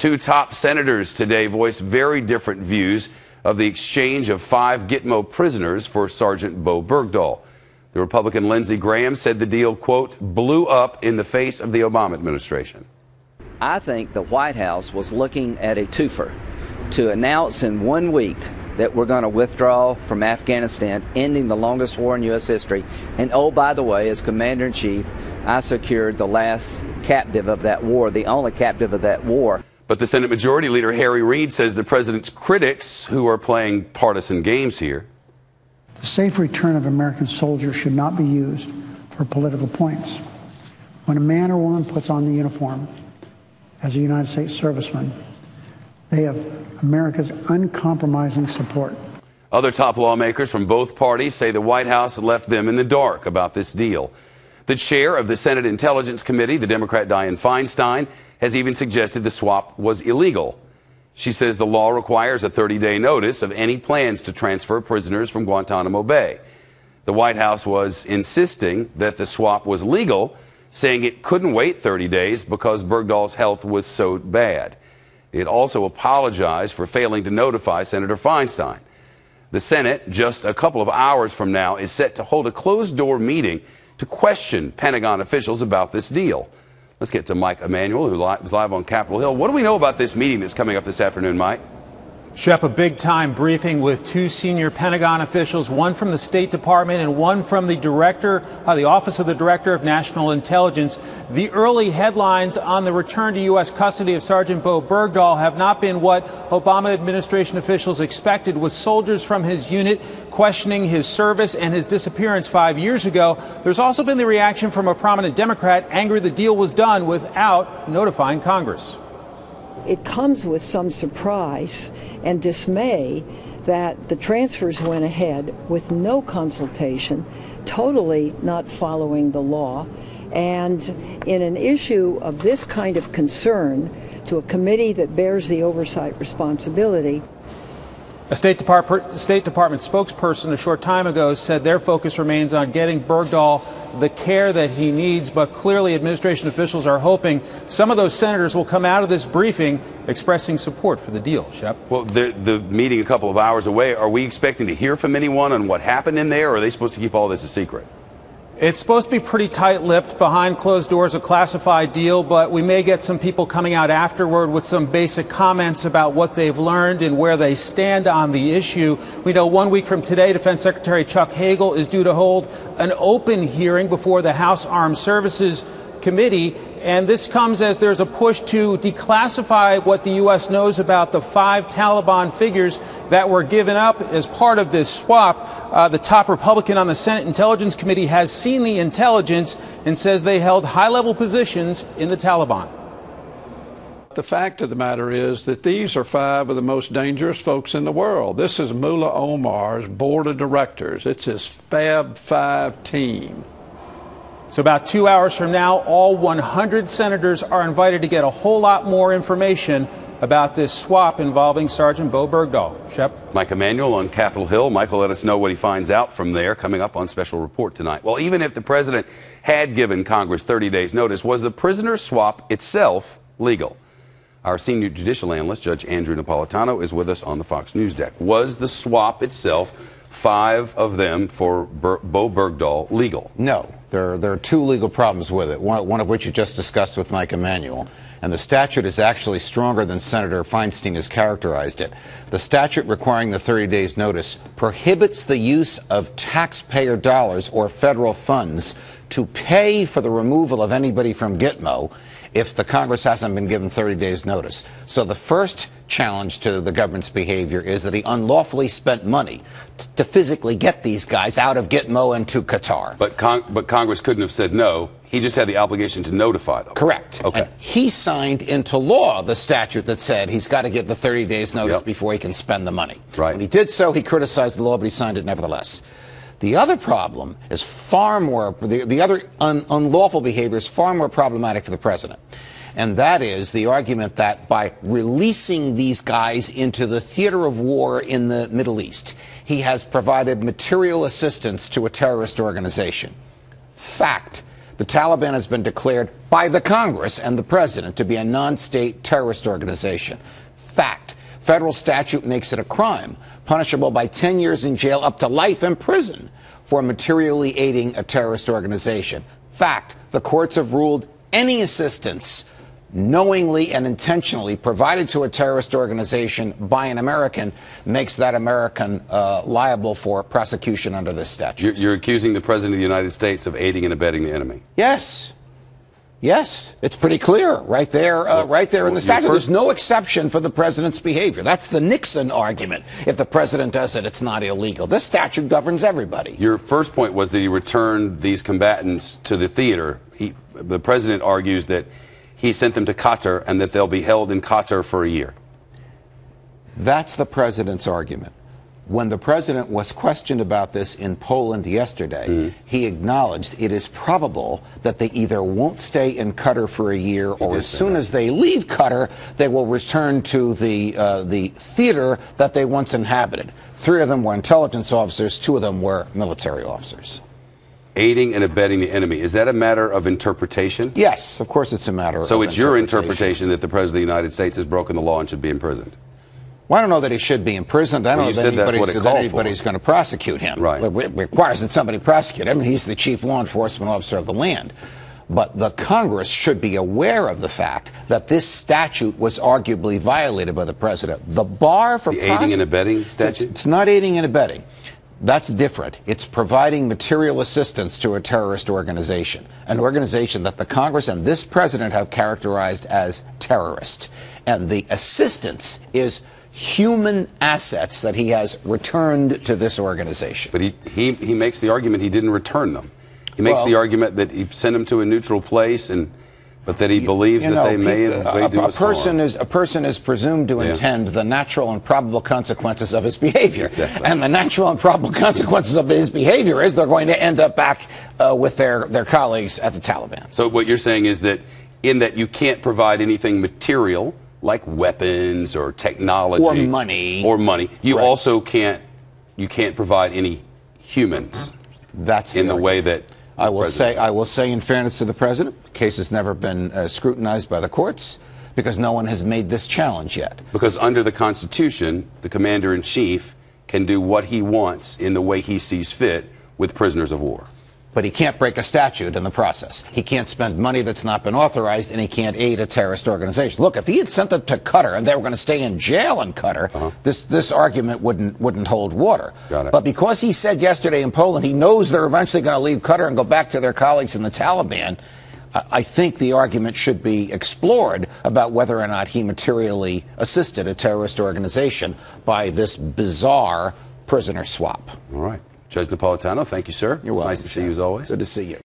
Two top senators today voiced very different views of the exchange of 5 Gitmo prisoners for Sergeant Bo Bergdahl. The Republican Lindsey Graham said the deal, quote, blew up in the face of the Obama administration. I think the White House was looking at a twofer to announce in 1 week that we're going to withdraw from Afghanistan, ending the longest war in U.S. history. And oh, by the way, as Commander-in-Chief, I secured the last captive of that war, the only captive of that war. But the Senate Majority Leader Harry Reid says the president's critics, who are playing partisan games here, the safe return of American soldiers should not be used for political points. When a man or woman puts on the uniform as a United States serviceman, they have America's uncompromising support. Other top lawmakers from both parties say the White House left them in the dark about this deal. The chair of the Senate Intelligence Committee, the Democrat Dianne Feinstein, has even suggested the swap was illegal. She says the law requires a 30-day notice of any plans to transfer prisoners from Guantanamo Bay. The White House was insisting that the swap was legal, saying it couldn't wait 30 days because Bergdahl's health was so bad. It also apologized for failing to notify Senator Feinstein. The Senate, just a couple of hours from now, is set to hold a closed-door meeting to question Pentagon officials about this deal. Let's get to Mike Emanuel, who was live on Capitol Hill. What do we know about this meeting that's coming up this afternoon, Mike? Shep, a big-time briefing with 2 senior Pentagon officials, one from the State Department and one from the the Office of the Director of National Intelligence. The early headlines on the return to U.S. custody of Sergeant Bo Bergdahl have not been what Obama administration officials expected, with soldiers from his unit questioning his service and his disappearance 5 years ago. There's also been the reaction from a prominent Democrat, angry the deal was done without notifying Congress. It comes with some surprise and dismay that the transfers went ahead with no consultation, totally not following the law, and in an issue of this kind of concern to a committee that bears the oversight responsibility. A State Department spokesperson a short time ago said their focus remains on getting Bergdahl the care that he needs, but clearly administration officials are hoping some of those senators will come out of this briefing expressing support for the deal. Shep? Well, the meeting a couple of hours away, are we expecting to hear from anyone on what happened in there, or are they supposed to keep all this a secret? It's supposed to be pretty tight-lipped, behind closed doors, a classified deal, but we may get some people coming out afterward with some basic comments about what they've learned and where they stand on the issue. We know 1 week from today, Defense Secretary Chuck Hagel is due to hold an open hearing before the House Armed Services Committee, and this comes as there's a push to declassify what the U.S. knows about the 5 Taliban figures that were given up as part of this swap. The top Republican on the Senate Intelligence Committee has seen the intelligence and says they held high-level positions in the Taliban. The fact of the matter is that these are 5 of the most dangerous folks in the world. This is Mullah Omar's board of directors. It's his Fab 5 team. So about 2 hours from now, all 100 senators are invited to get a whole lot more information about this swap involving Sergeant Bo Bergdahl. Shep? Mike Emanuel on Capitol Hill. Mike will let us know what he finds out from there coming up on Special Report tonight. Well, even if the president had given Congress 30 days notice, was the prisoner swap itself legal? Our senior judicial analyst, Judge Andrew Napolitano, is with us on the Fox News deck. Was the swap itself, 5 of them for Bo Bergdahl, legal? No. There are 2 legal problems with it, one of which you just discussed with Mike Emanuel. And the statute is actually stronger than Senator Feinstein has characterized it. The statute requiring the 30 days notice prohibits the use of taxpayer dollars or federal funds to pay for the removal of anybody from Gitmo if the Congress hasn't been given 30 days notice. So the first challenge to the government's behavior is that he unlawfully spent money to physically get these guys out of Gitmo and to Qatar. But Congress couldn't have said no. He just had the obligation to notify them. Correct. Okay. And he signed into law the statute that said he's got to give the 30 days notice before he can spend the money. Right. When he did so, he criticized the law, but he signed it nevertheless. The other problem is far more, the other unlawful behavior is far more problematic for the president. And that is the argument that by releasing these guys into the theater of war in the Middle East, he has provided material assistance to a terrorist organization. Fact. The Taliban has been declared by the Congress and the president to be a non-state terrorist organization. Fact. Federal statute makes it a crime, punishable by 10 years in jail up to life in prison for materially aiding a terrorist organization. Fact. The courts have ruled any assistance knowingly and intentionally provided to a terrorist organization by an American makes that American liable for prosecution under this statute. You're accusing the President of the United States of aiding and abetting the enemy? Yes. Yes, it's pretty clear right there in the statute. There's no exception for the president's behavior. That's the Nixon argument. If the president does it, it's not illegal. This statute governs everybody. Your first point was that he returned these combatants to the theater. The president argues that he sent them to Qatar and that they'll be held in Qatar for a year. That's the president's argument. When the president was questioned about this in Poland yesterday, he acknowledged it is probable that they either won't stay in Qatar for a year, or as soon as they leave Qatar, they will return to the theater that they once inhabited. 3 of them were intelligence officers, 2 of them were military officers. Aiding and abetting the enemy. Is that a matter of interpretation? Yes, of course it's a matter of interpretation. So it's your interpretation that the President of the United States has broken the law and should be imprisoned? Well, I don't know that he should be imprisoned. I don't know that anybody's going to prosecute him. Right. It requires that somebody prosecute him. He's the chief law enforcement officer of the land. But the Congress should be aware of the fact that this statute was arguably violated by the president. The bar for aiding and abetting statute? It's not aiding and abetting. That's different. It's providing material assistance to a terrorist organization, an organization that the Congress and this president have characterized as terrorist. And the assistance is human assets that he has returned to this organization. But he makes the argument he didn't return them. He makes the argument that he sent them to a neutral place, but that he believes that they may do us harm. A person is presumed to intend the natural and probable consequences of his behavior. Exactly. And the natural and probable consequences of his behavior is they're going to end up back with their colleagues at the Taliban. So what you're saying is that in that you can't provide anything material like weapons or technology or money. You also can't provide any humans. That's in the way that I will say in fairness to the president, the case has never been scrutinized by the courts because no one has made this challenge yet. Because under the Constitution, the commander-in-chief can do what he wants in the way he sees fit with prisoners of war. But he can't break a statute in the process. He can't spend money that's not been authorized, and he can't aid a terrorist organization. Look, if he had sent them to Qatar and they were going to stay in jail in Qatar, this argument wouldn't hold water. Got it. But because he said yesterday in Poland he knows they're eventually going to leave Qatar and go back to their colleagues in the Taliban, I think the argument should be explored about whether or not he materially assisted a terrorist organization by this bizarre prisoner swap. All right. Judge Napolitano, thank you, sir. You're welcome. Nice to see you as always. Good to see you.